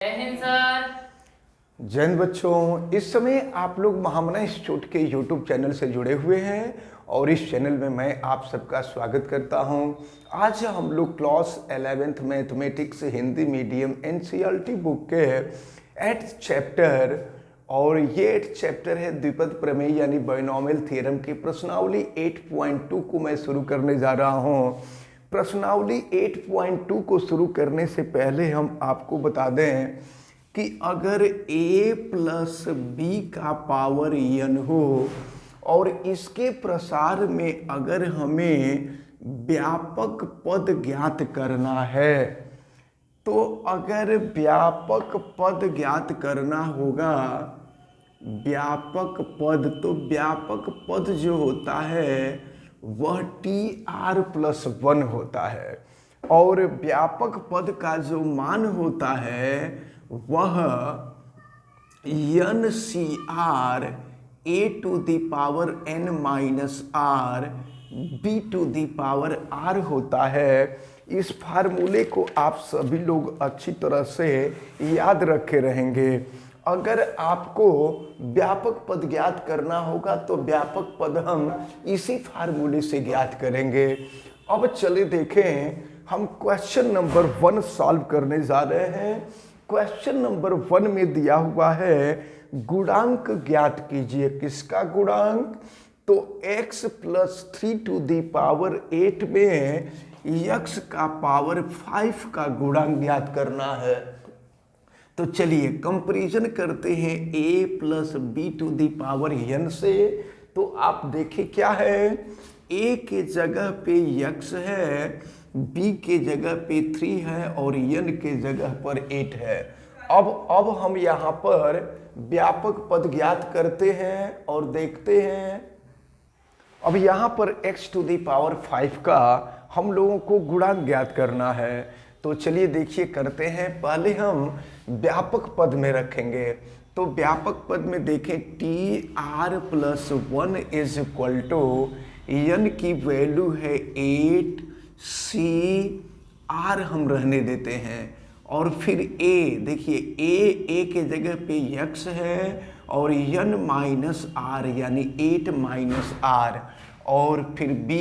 जय हिंद सर। जय हिंद बच्चों। इस समय आप लोग महामना इंस्टीट्यूट के यूट्यूब चैनल से जुड़े हुए हैं और इस चैनल में मैं आप सबका स्वागत करता हूं। आज हम लोग class 11th mathematics Hindi medium NCERT book के 8th चैप्टर और ये 8th चैप्टर है द्विपद प्रमेय यानी बायनॉमियल थ्योरम की प्रश्नावली 8.2 को मैं शुरू करने जा रहा हूं। प्रश्नावली 8.2 को शुरू करने से पहले हम आपको बता दें कि अगर a प्लस बी का पावर n हो और इसके प्रसार में अगर हमें व्यापक पद ज्ञात करना है, तो अगर व्यापक पद ज्ञात करना होगा, व्यापक पद, तो व्यापक पद जो होता है वह TR+1 होता है और व्यापक पद का जो मान होता है वह NCR a to the power n minus r b to the power r होता है। इस फार्मूले को आप सभी लोग अच्छी तरह से याद रखे रहेंगे। अगर आपको व्यापक पद ज्ञात करना होगा तो व्यापक पद हम इसी फार्मूले से ज्ञात करेंगे। अब चले देखें, हम क्वेश्चन नंबर 1 सॉल्व करने जा रहे हैं। क्वेश्चन नंबर 1 में दिया हुआ है गुणांक ज्ञात कीजिए। किसका गुणांक? तो x plus 3 to the power 8 में x का पावर 5 का गुणांक ज्ञात करना है। तो चलिए कंपैरिजन करते हैं a plus B to the power n से। तो आप देखिए क्या है, a के जगह पे x है, b के जगह पे 3 है और n के जगह पर 8 है। अब हम यहाँ पर व्यापक पद ज्ञात करते हैं और देखते हैं। अब यहाँ पर x टू द पावर 5 का हम लोगों को गुणांक ज्ञात करना है। तो चलिए देखिए करते हैं। पहले हम व्यापक पद में रखेंगे। तो व्यापक पद में देखें TR+1 is equal to n की वैल्यू है 8, C R हम रहने देते हैं और फिर a, देखिए a के जगह पे x है और n माइनस r यानी 8 माइनस r और फिर b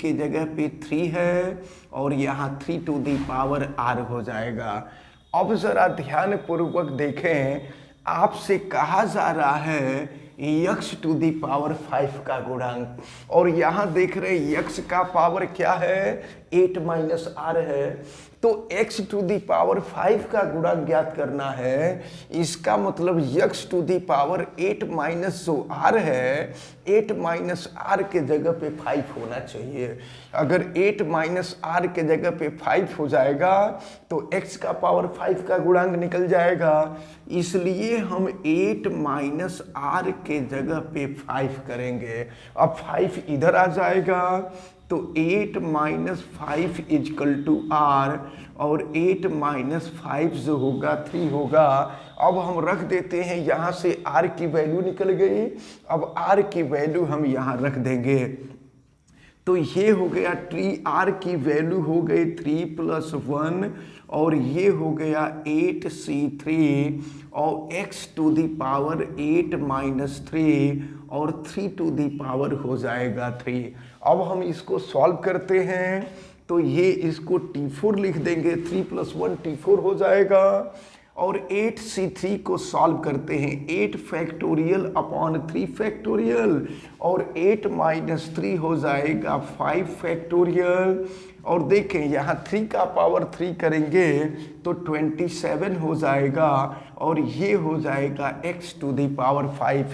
के जगह पे 3 है और यहाँ 3 टू द पावर r हो जाएगा। अब ज़रा ध्यान पूर्वक देखें, आपसे कहा जा रहा है x टू द पावर 5 का गुणांक और यहाँ देख रहे हैं x का पावर क्या है, 8 माइनस r है। तो x टू द पावर 5 का गुणांक ज्ञात करना है। इसका मतलब x to the power 8 minus जो r है, 8 माइनस r के जगह पे 5 होना चाहिए। अगर 8 माइनस r के जगह पे 5 हो जाएगा तो x का पावर 5 का गुणांक निकल जाएगा। इसलिए हम 8 माइनस r के जगह पे 5 करेंगे। अब 5 इधर आ जाएगा तो 8 माइनस 5 इजकल टू r और 8 माइनस 5 जो होगा 3 होगा। अब हम रख देते हैं, यहाँ से r की वैल्यू निकल गई। अब r की वैल्यू हम यहाँ रख देंगे। तो ये हो गया r की वैल्यू हो गई 3+1 और ये हो गया 8C3 और x to the power 8 minus 3 और 3 टू द पावर हो जाएगा 3। अब हम इसको सॉल्व करते हैं तो ये इसको T4 लिख देंगे, 3+1 T4 हो जाएगा और 8C3 को सॉल्व करते हैं, 8 फैक्टोरियल अपॉन 3 फैक्टोरियल और 8 माइनस 3 हो जाएगा 5 फैक्टोरियल। और देखें यहाँ 3 का पावर 3 करेंगे तो 27 हो जाएगा और ये हो जाएगा x to the power 5।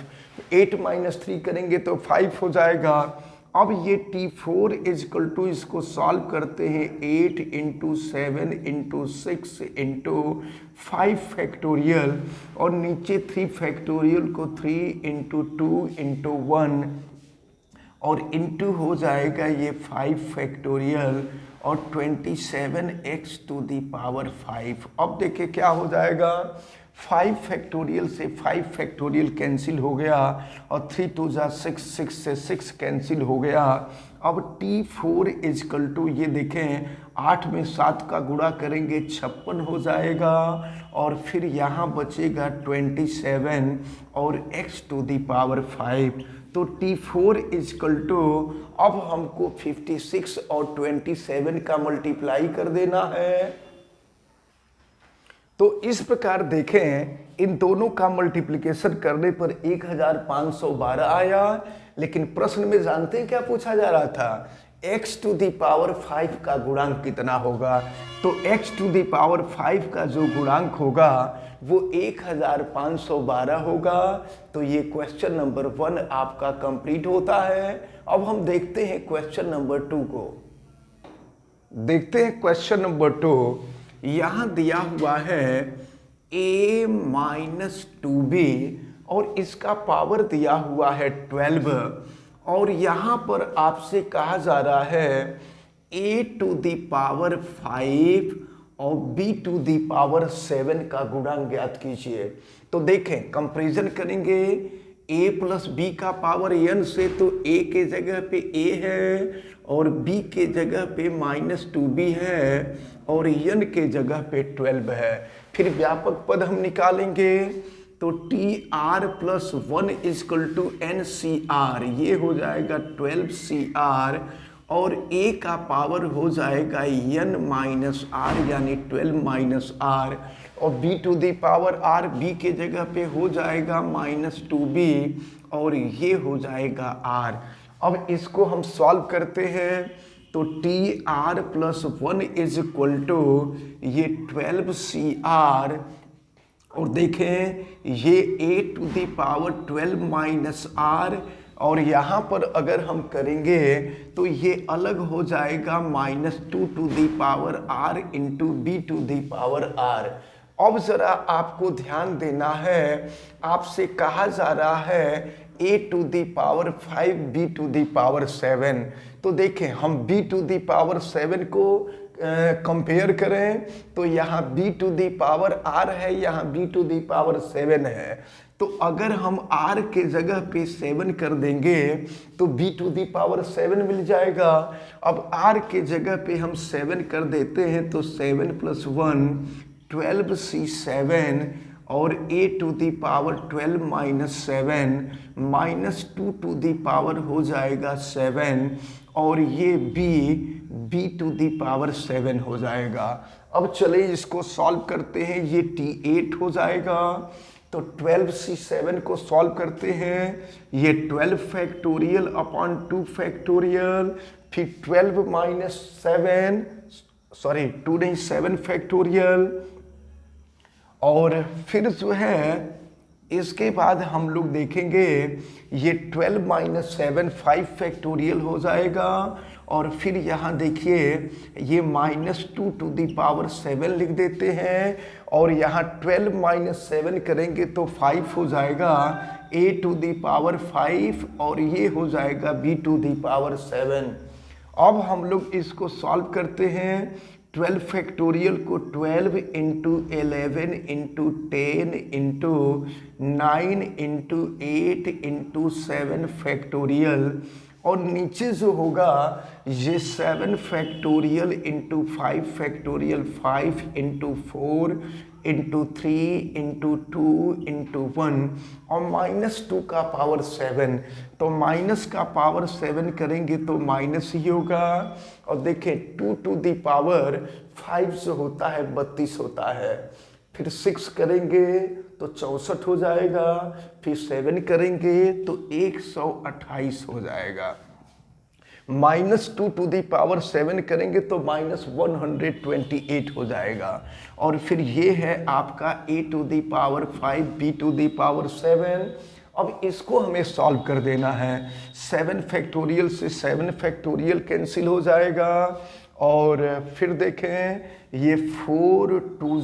8 minus 3 करेंगे तो 5 हो जाएगा। अब ये T4 इजकल टू, इसको सॉल्व करते हैं, 8 इंटू 7 इंटू 6 इंटू 5 फैक्टोरियल और नीचे 3 फैक्टोरियल को 3 इंटू 2 इंटू 1 और इंटू हो जाएगा ये 5 फैक्टोरियल और 27x टू द पावर 5। अब देखिए क्या हो जाएगा, 5 फैक्टोरियल से 5 फैक्टोरियल कैंसिल हो गया और 3 2 जा 6, 6 से 6 कैंसिल हो गया। अब T4 इजकल टू, ये देखें 8 में 7 का गुणा करेंगे 56 हो जाएगा, और फिर यहाँ बचेगा 27 और x टू दी पावर 5। तो T4 इजकल टू, अब हमको 56 और 27 का मल्टीप्लाई कर देना है। तो इस प्रकार देखें, इन दोनों का मल्टीप्लिकेशन करने पर 1512 आया। लेकिन प्रश्न में जानते हैं क्या पूछा जा रहा था? x टू दी पावर 5 का गुणांक कितना होगा? तो x टू दी पावर 5 का जो गुणांक होगा वो 1512 होगा। तो ये क्वेश्चन नंबर 1 आपका कंप्लीट होता है। अब हम देखते हैं क्वेश्चन नंबर 2 को। देखते हैं क्वेश्चन नंबर 2। यहाँ दिया हुआ है a माइनस 2b और इसका पावर दिया हुआ है 12, और यहाँ पर आपसे कहा जा रहा है a टू दी पावर 5 और b टू दी पावर 7 का गुणांक ज्ञात कीजिए। तो देखें, कंपैरिजन करेंगे a प्लस बी का पावर n से, तो a के जगह पे a है और b के जगह पे माइनस 2b है और n के जगह पे 12 है। फिर व्यापक पद हम निकालेंगे, तो TR plus 1 is equal to NCR, ये हो जाएगा 12CR, और a का पावर हो जाएगा n माइनस r यानी 12 माइनस r, और b to the power r b के जगह पे हो जाएगा माइनस 2b और ये हो जाएगा r। अब इसको हम सॉल्व करते हैं, तो TR plus 1 is equal to ये 12CR, और देखें ये a to the power 12 minus r, और यहाँ पर अगर हम करेंगे तो ये अलग हो जाएगा minus 2 to the power r into B to the power r। अब ज़रा आपको ध्यान देना है, आपसे कहा जा रहा है a to the power 5 b to the power 7। तो देखें, हम b टू दी पावर 7 को कंपेयर करें तो यहाँ b to the power r है, यहाँ b टू दी पावर 7 है। तो अगर हम r के जगह पे 7 कर देंगे तो b टू दी पावर 7 मिल जाएगा। अब r के जगह पे हम 7 कर देते हैं तो 7 प्लस 1 12C7 और a to the power 12 minus 7 minus 2 to the power हो जाएगा 7, और ये b टू दी पावर 7 हो जाएगा। अब चलिए इसको सॉल्व करते हैं, ये T8 हो जाएगा। तो 12C7 को सॉल्व करते हैं, ये 12 फैक्टोरियल अपॉन 2 फैक्टोरियल, फिर 12 माइनस 7, सॉरी 2 नहीं 7 फैक्टोरियल, और फिर जो है इसके बाद हम लोग देखेंगे ये 12 माइनस 7 5 फैक्टोरियल हो जाएगा, और फिर यहाँ देखिए ये माइनस 2 टू दी पावर 7 लिख देते हैं, और यहाँ 12 माइनस 7 करेंगे तो 5 हो जाएगा a टू दी पावर 5, और ये हो जाएगा b टू दी पावर 7। अब हम लोग इसको सॉल्व करते हैं। 12 फैक्टोरियल को 12 into 11 into 10 into 9 into 8 into 7 factorial, और नीचे जो होगा ये 7 factorial into 5 factorial, 5 into 4 into 3 into 2 into 1, और माइनस 2 का पावर 7। तो माइनस का पावर 7 करेंगे तो माइनस ही होगा, और देखें 2 टू दी पावर 5 जो होता है 32 होता है, फिर 6 करेंगे तो 64 हो जाएगा, फिर 7 करेंगे तो 128 हो जाएगा। माइनस 2 टू दी पावर 7 करेंगे तो माइनस 128 हो जाएगा, और फिर ये है आपका a to the power 5 b to the power 7। अब इसको हमें सॉल्व कर देना है। 7 फैक्टोरियल से 7 फैक्टोरियल कैंसिल हो जाएगा, और फिर देखें ये 4 2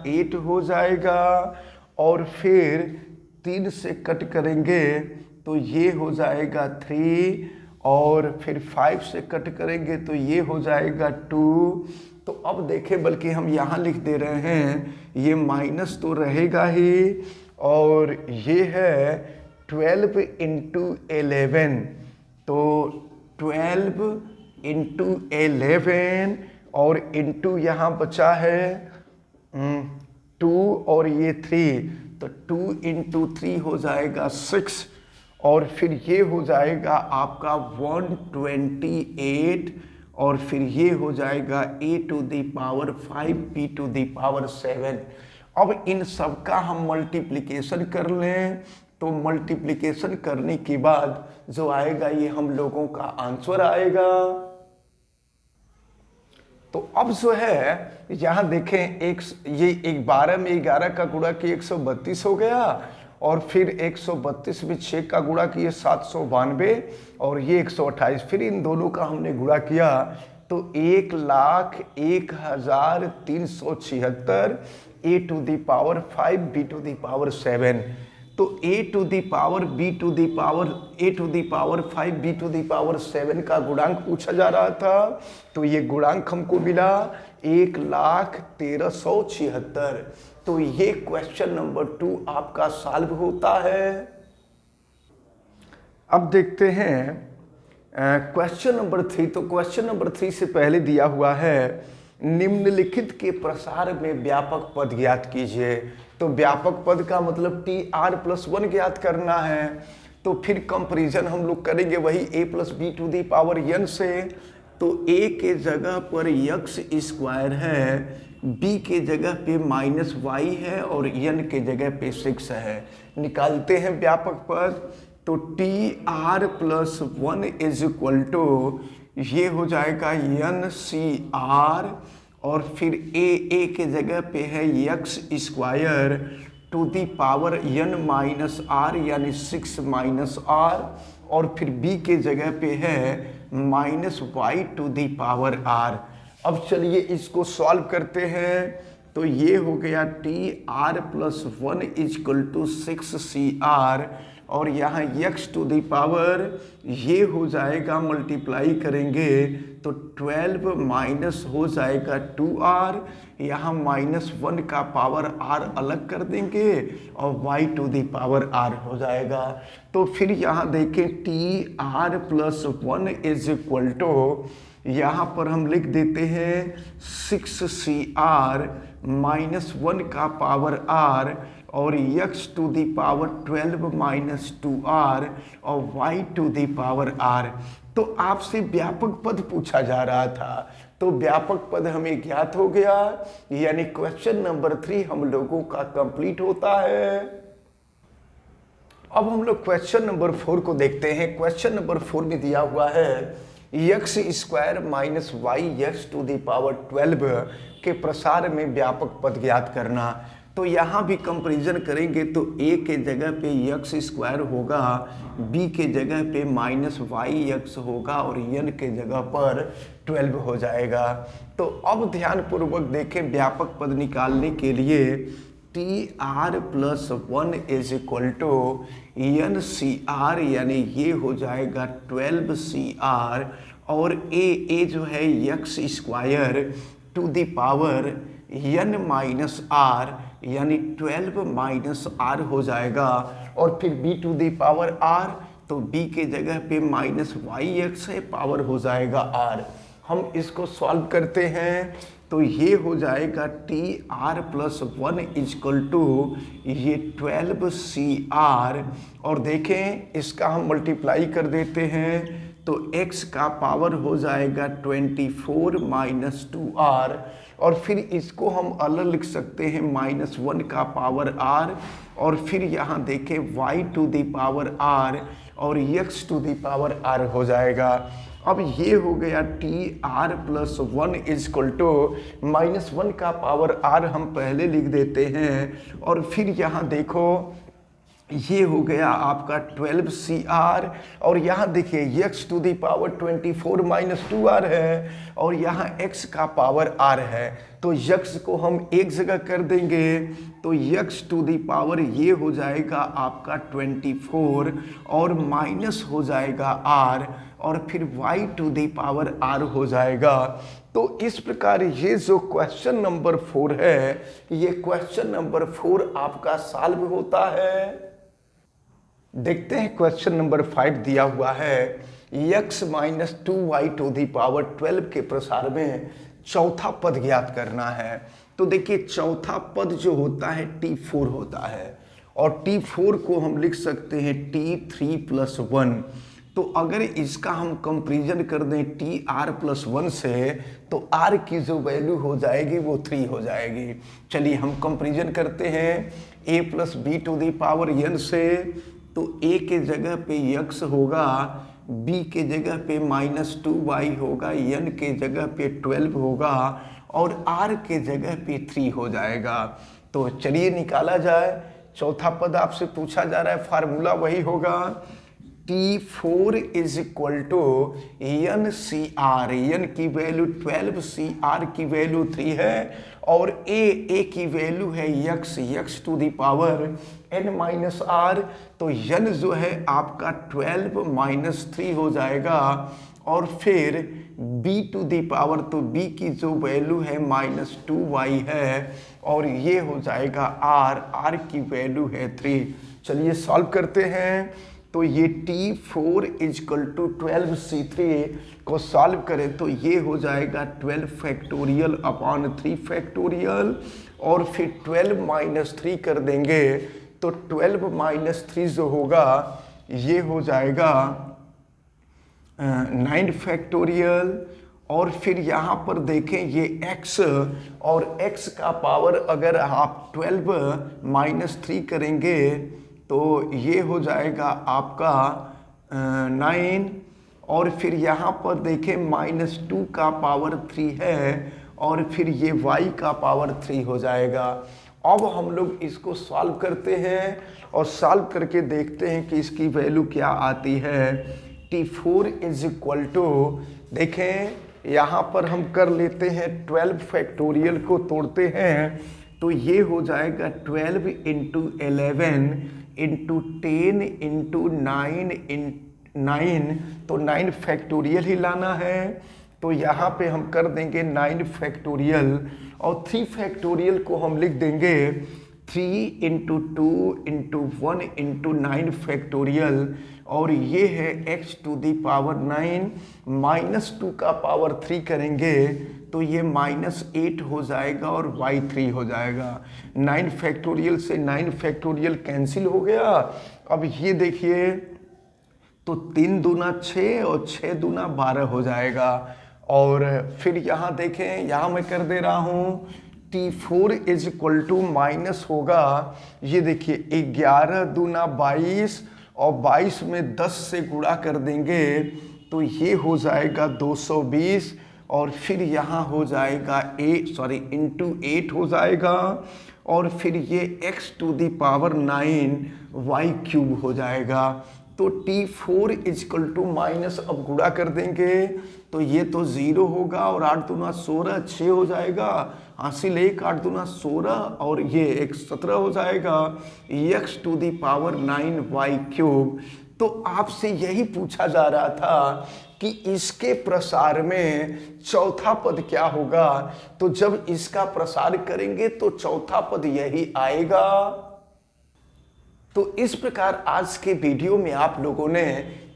8 हो जाएगा, और फिर 3 से कट करेंगे तो ये हो जाएगा 3, और फिर 5 से कट करेंगे तो ये हो जाएगा 2। तो अब देखें, बल्कि हम यहाँ लिख दे रहे हैं, ये माइनस तो रहेगा ही, और ये है 12 इंटू 11, तो 12 इंटू 11 और इंटू यहाँ बचा है 2 और ये 3, तो 2 इंटू 3 हो जाएगा 6 और फिर ये हो जाएगा आपका 128 और फिर ये हो जाएगा a to the power 5 b to the power 7। अब इन सब का हम मल्टीप्लिकेशन कर लें तो मल्टीप्लिकेशन करने के बाद जो आएगा ये हम लोगों का आंसर आएगा। तो अब जो है यहाँ देखें ये 12 में 11 का गुणा किए 132 हो गया और फिर 132 में 6 का गुणा किए 792 और ये 128, फिर इन दोनों का हमने गुणा किया तो 1,01,376 a to the power 5 b to the power 7। तो a to the power b to the power a to the power 5 b to the power 7 का गुणांक पूछा जा रहा था, तो ये गुणांक हमको मिला 1,1376। तो ये क्वेश्चन नंबर 2 आपका सॉल्व होता है। अब देखते हैं क्वेश्चन नंबर 3। तो क्वेश्चन नंबर 3 से पहले दिया हुआ है निम्नलिखित के प्रसार में व्यापक पद ज्ञात कीजिए। तो व्यापक पद का मतलब TR+1 ज्ञात करना है। तो फिर कंपैरिजन हम लोग करेंगे वही a + b to the power n से। तो a के जगह पर x² है, b के जगह पे -y है और n के जगह पे 6 है। निकालते हैं व्यापक पद। तो TR+1 ये हो जाएगा NCR और फिर a के जगह पे है x² to the power n-r यानी 6-r और फिर b के जगह पे है -y to the power r। अब चलिए इसको सॉल्व करते हैं। तो ये हो गया TR+1 = 6CR और यहाँ x टू दी पावर ये हो जाएगा, मल्टीप्लाई करेंगे तो 12 माइनस हो जाएगा 2r, यहाँ -1 का पावर r अलग कर देंगे और y to the power r हो जाएगा। तो फिर यहाँ देखें TR+1 यहाँ पर हम लिख देते हैं 6CR -1 का पावर r और x to the power 12 minus 2r और y to the power r। तो आपसे व्यापक पद पूछा जा रहा था, तो व्यापक पद हमें ज्ञात हो गया, यानी क्वेश्चन नंबर 3 हम लोगों का कंप्लीट होता है। अब हम लोग क्वेश्चन नंबर 4 को देखते हैं। क्वेश्चन नंबर 4 में दिया हुआ है x² minus y x to the power 12 के प्रसार में व्यापक पद ज्ञात करना। तो यहाँ भी कंपैरिजन करेंगे तो a के जगह पे x² होगा, b के जगह पे -yx होगा और n के जगह पर 12 हो जाएगा। तो अब ध्यानपूर्वक देखें, व्यापक पद निकालने के लिए TR+1 NCR यानी ये हो जाएगा 12CR और a जो है x² to the power n-r यानी 12 -r हो जाएगा और फिर b to the power r, तो b के जगह पे -yx है, पावर हो जाएगा r। हम इसको सॉल्व करते हैं तो ये हो जाएगा TR+1 ये 12CR और देखें इसका हम मल्टीप्लाई कर देते हैं तो x का पावर हो जाएगा 24 माइनस 2r और फिर इसको हम अलग लिख सकते हैं -1 का पावर r और फिर यहाँ देखें y to the power r और x to the power r हो जाएगा। अब ये हो गया TR+1 -1 का पावर r हम पहले लिख देते हैं और फिर यहाँ देखो ये हो गया आपका 12CR और यहाँ देखिए x to the power 24 minus 2r है और यहाँ x का पावर r है, तो x को हम एक जगह कर देंगे तो x टू दी पावर ये हो जाएगा आपका 24 और माइनस हो जाएगा r और फिर y to the power r हो जाएगा। तो इस प्रकार ये जो क्वेश्चन नंबर 4 है, ये क्वेश्चन नंबर 4 आपका सॉल्व होता है। देखते हैं क्वेश्चन नंबर 5 दिया हुआ है x - 2y to the power 12 के प्रसार में चौथा पद ज्ञात करना है। तो देखिए चौथा पद जो होता है T4 होता है, और T4 को हम लिख सकते हैं T3+1। तो अगर इसका हम कंपेरिजन कर दें TR+1 से, तो R की जो वैल्यू हो जाएगी वो 3 हो जाएगी। चलिए हम कंपेरिजन करते हैं a+b⁴n से। तो a के जगह पे x होगा, b के जगह पे -2y होगा, n के जगह पे 12 होगा, और r के जगह पे 3 हो जाएगा। तो चलिए निकाला जाए। चौथा पद आपसे पूछा जा रहा है, फार्मूला वही होगा T4 is equal to NCR। n की वैल्यू 12, CR की वैल्यू 3 है, और a की वैल्यू है x to the power n-r। तो n जो है आपका 12 - 3 हो जाएगा, और फिर b टू द पावर, तो b की जो वैल्यू है -2y है, और ये हो जाएगा r की वैल्यू है 3। चलिए सॉल्व करते हैं। तो ये T4 इजकल टू 12C3 को सॉल्व करें तो ये हो जाएगा 12 फैक्टोरियल अपॉन 3 फैक्टोरियल, और फिर 12 - 3 कर देंगे तो 12 - 3 जो होगा ये हो जाएगा 9 फैक्टोरियल। और फिर यहाँ पर देखें ये x, और x का पावर अगर आप 12 - 3 करेंगे तो ये हो जाएगा आपका 9, और फिर यहाँ पर देखें -2 का पावर 3 है, और फिर ये y का पावर 3 हो जाएगा। अब हम लोग इसको सॉल्व करते हैं, और सॉल्व करके देखते हैं कि इसकी वैल्यू क्या आती है। T4 इज इक्वल टू, देखें यहाँ पर हम कर लेते हैं 12 फैक्टोरियल को तोड़ते हैं, तो ये हो जाएगा 12 × 11 × 10 × 9, तो 9 फैक्टोरियल ही लाना है। तो यहाँ पे हम कर देंगे 9 फैक्टोरियल, और 3 फैक्टोरियल को हम लिख देंगे 3 × 2 × 1 × 9 फैक्टोरियल, और ये है x टू दी पावर 9 -2 का पावर 3 करेंगे तो ये -8 हो जाएगा, और y3 हो जाएगा। 9 फैक्टोरियल से 9 फैक्टोरियल कैंसिल हो गया। अब ये देखिए, तो 3 दूना 6 और 6 दूना 12 हो जाएगा। और फिर यहाँ देखें, यहाँ मैं कर दे रहा हूँ T4 is equal to minus होगा, ये देखिए 11 दूना 22, और 22 में 10 से गुणा कर देंगे तो ये हो जाएगा 220, और फिर यहाँ हो जाएगा इंटू 8 हो जाएगा, और फिर ये x to the power 9 y³ हो जाएगा। तो T4 इजकल टू माइनस, अब गुणा कर देंगे तो ये तो 0 होगा, और 8 दूना 16, 6 हो जाएगा, हासिल 1, 8 दूना 16, और ये 1 17 हो जाएगा, x to the power 9 y³। तो आपसे यही पूछा जा रहा था कि इसके प्रसार में चौथा पद क्या होगा, तो जब इसका प्रसार करेंगे तो चौथा पद यही आएगा। तो इस प्रकार आज के वीडियो में आप लोगों ने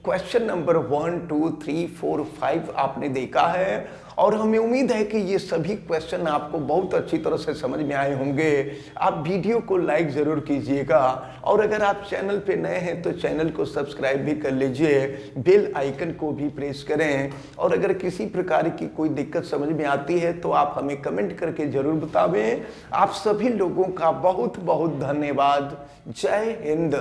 क्वेश्चन नंबर 1, 2, 3, 4, 5 आपने देखा है, और हमें उम्मीद है कि ये सभी क्वेश्चन आपको बहुत अच्छी तरह से समझ में आए होंगे। आप वीडियो को लाइक ज़रूर कीजिएगा, और अगर आप चैनल पे नए हैं तो चैनल को सब्सक्राइब भी कर लीजिए, बेल आइकन को भी प्रेस करें, और अगर किसी प्रकार की कोई दिक्कत समझ में आती है तो आप हमें कमेंट करके ज़रूर बतावें। आप सभी लोगों का बहुत बहुत धन्यवाद। जय हिंद।